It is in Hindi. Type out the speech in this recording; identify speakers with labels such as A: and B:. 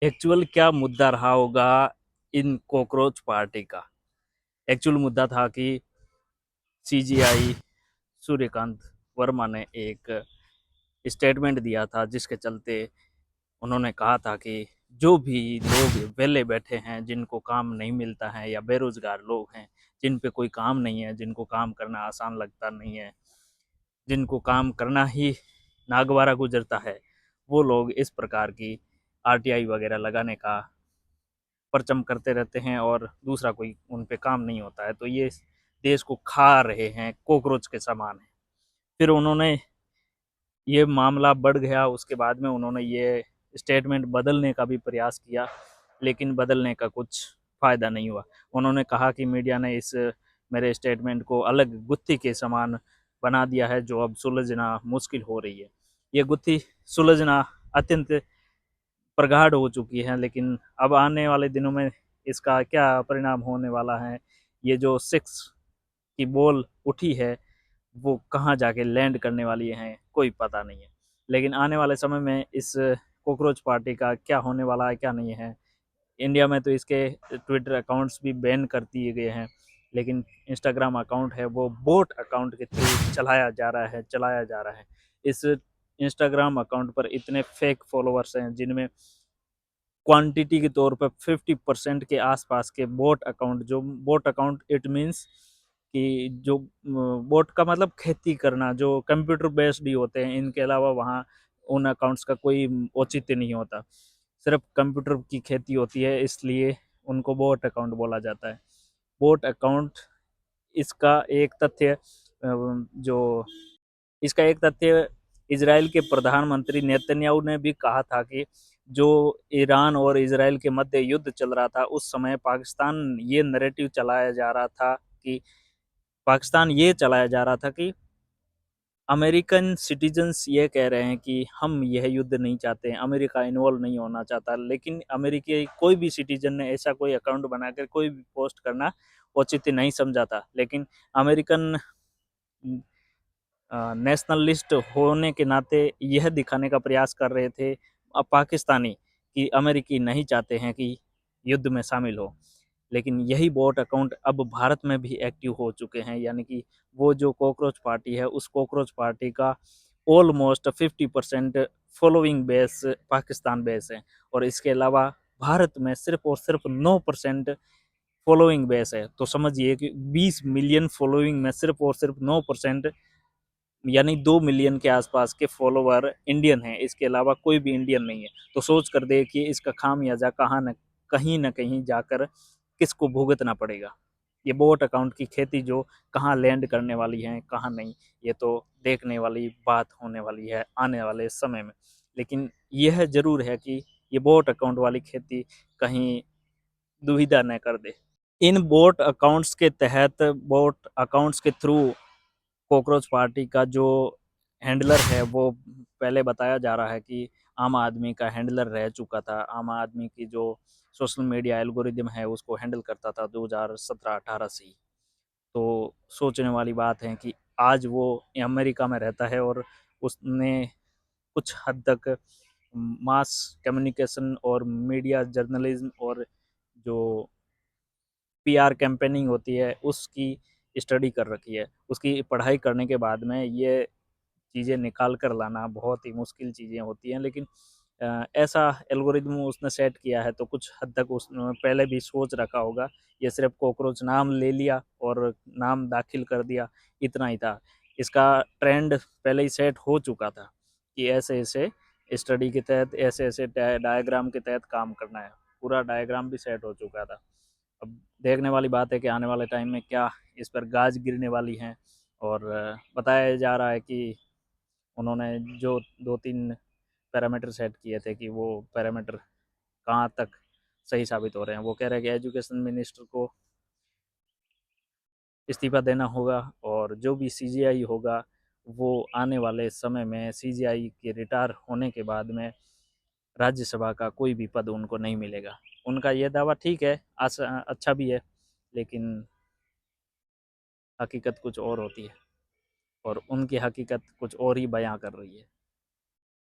A: एक्चुअल क्या मुद्दा रहा होगा इन कॉकरोच पार्टी का? एक्चुअल मुद्दा था कि सीजीआई सूर्यकांत वर्मा ने एक स्टेटमेंट दिया था, जिसके चलते उन्होंने कहा था कि जो भी लोग वेले बैठे हैं, जिनको काम नहीं मिलता है, या बेरोजगार लोग हैं, जिन पे कोई काम नहीं है, जिनको काम करना आसान लगता नहीं है, जिनको काम करना ही नागवारा गुजरता है, वो लोग इस प्रकार की आरटीआई वगैरह लगाने का परचम करते रहते हैं और दूसरा कोई उन पे काम नहीं होता है, तो ये देश को खा रहे हैं, कॉकरोच के समान है। फिर उन्होंने ये मामला बढ़ गया, उसके बाद में उन्होंने ये स्टेटमेंट बदलने का भी प्रयास किया, लेकिन बदलने का कुछ फ़ायदा नहीं हुआ। उन्होंने कहा कि मीडिया ने इस मेरे स्टेटमेंट को अलग गुत्थी के समान बना दिया है, जो अब सुलझना मुश्किल हो रही है। ये गुत्थी सुलझना अत्यंत प्रगाढ़ हो चुकी है, लेकिन अब आने वाले दिनों में इसका क्या परिणाम होने वाला है, ये जो सिक्स की बॉल उठी है, वो कहाँ जाके लैंड करने वाली है, कोई पता नहीं है। लेकिन आने वाले समय में इस कॉकरोच पार्टी का क्या होने वाला है, क्या नहीं है। इंडिया में तो इसके ट्विटर अकाउंट्स भी बैन कर दिए गए हैं, लेकिन इंस्टाग्राम अकाउंट है वो बोट अकाउंट के थ्रू चलाया जा रहा है। इस इंस्टाग्राम अकाउंट पर इतने फेक फॉलोअर्स हैं, जिनमें क्वांटिटी के तौर पर 50% के आसपास के बोट अकाउंट, जो बोट अकाउंट इट मीन्स कि जो बोट का मतलब खेती करना, जो कंप्यूटर बेस्ड ही होते हैं, इनके अलावा वहाँ उन अकाउंट्स का कोई औचित्य नहीं होता, सिर्फ कंप्यूटर की खेती होती है, इसलिए उनको बोट अकाउंट बोला जाता है। बोट अकाउंट इसका एक तथ्य जो इसका एक तथ्य इजराइल के प्रधानमंत्री नेतन्याहू ने भी कहा था कि जो ईरान और इजराइल के मध्य युद्ध चल रहा था, उस समय पाकिस्तान ये चलाया जा रहा था कि अमेरिकन सिटीजन्स ये कह रहे हैं कि हम यह युद्ध नहीं चाहते हैं, अमेरिका इन्वॉल्व नहीं होना चाहता, लेकिन अमेरिकी कोई भी सिटीजन ने ऐसा कोई अकाउंट बनाकर कोई भी पोस्ट करना औचित्य नहीं समझा था। लेकिन अमेरिकन नेशनलिस्ट होने के नाते यह दिखाने का प्रयास कर रहे थे पाकिस्तानी कि अमेरिकी नहीं चाहते हैं कि युद्ध में शामिल हो। लेकिन यही बॉट अकाउंट अब भारत में भी एक्टिव हो चुके हैं, यानी कि वो जो कॉकरोच पार्टी है, उस कॉकरोच पार्टी का almost 50% following base Pakistan base है, और इसके अलावा भारत में सिर्फ और सिर्फ 9% फॉलोइंग बेस है। तो समझिए कि 20 मिलियन फॉलोइंग में सिर्फ और सिर्फ 9%, यानी 2 मिलियन के आसपास के फॉलोवर इंडियन हैं, इसके अलावा कोई भी इंडियन नहीं है। तो सोच कर देखिए इसका खामियाजा कहीं न कहीं जाकर किसको भुगतना पड़ेगा। ये बोट अकाउंट की खेती जो कहाँ लैंड करने वाली है, कहाँ नहीं, ये तो देखने वाली बात होने वाली है आने वाले समय में। लेकिन यह ज़रूर है कि ये बोट अकाउंट वाली खेती कहीं दुविधा न कर दे। इन बोट अकाउंट्स के थ्रू कॉकरोच पार्टी का जो हैंडलर है, वो पहले बताया जा रहा है कि आम आदमी का हैंडलर रह चुका था। आम आदमी की जो सोशल मीडिया एल्गोरिदम है, उसको हैंडल करता था 2017-18 से ही। तो सोचने वाली बात है कि आज वो अमेरिका में रहता है, और उसने कुछ हद तक मास कम्युनिकेशन और मीडिया जर्नलिज्म और जो पीआर कैंपेनिंग होती है, उसकी स्टडी कर रखी है। उसकी पढ़ाई करने के बाद में ये चीज़ें निकाल कर लाना बहुत ही मुश्किल चीज़ें होती हैं, लेकिन ऐसा एल्गोरिदम उसने सेट किया है, तो कुछ हद तक उसने पहले भी सोच रखा होगा। ये सिर्फ कॉकरोच नाम ले लिया और नाम दाखिल कर दिया, इतना ही था। इसका ट्रेंड पहले ही सेट हो चुका था कि ऐसे-ऐसे स्टडी के तहत, ऐसे-ऐसे डायग्राम के तहत काम करना है। पूरा डायग्राम भी सेट हो चुका था। अब देखने वाली बात है कि आने वाले टाइम में क्या इस पर गाज गिरने वाली हैं, और बताया जा रहा है कि उन्होंने जो 2-3 पैरामीटर सेट किए थे, कि वो पैरामीटर कहाँ तक सही साबित हो रहे हैं। वो कह रहे हैं कि एजुकेशन मिनिस्टर को इस्तीफ़ा देना होगा, और जो भी सीजीआई होगा, वो आने वाले समय में सीजीआई के रिटायर होने के बाद में राज्यसभा का कोई भी पद उनको नहीं मिलेगा। उनका ये दावा ठीक है, अच्छा भी है, लेकिन हकीकत कुछ और होती है, और उनकी हकीकत कुछ और ही बयां कर रही है।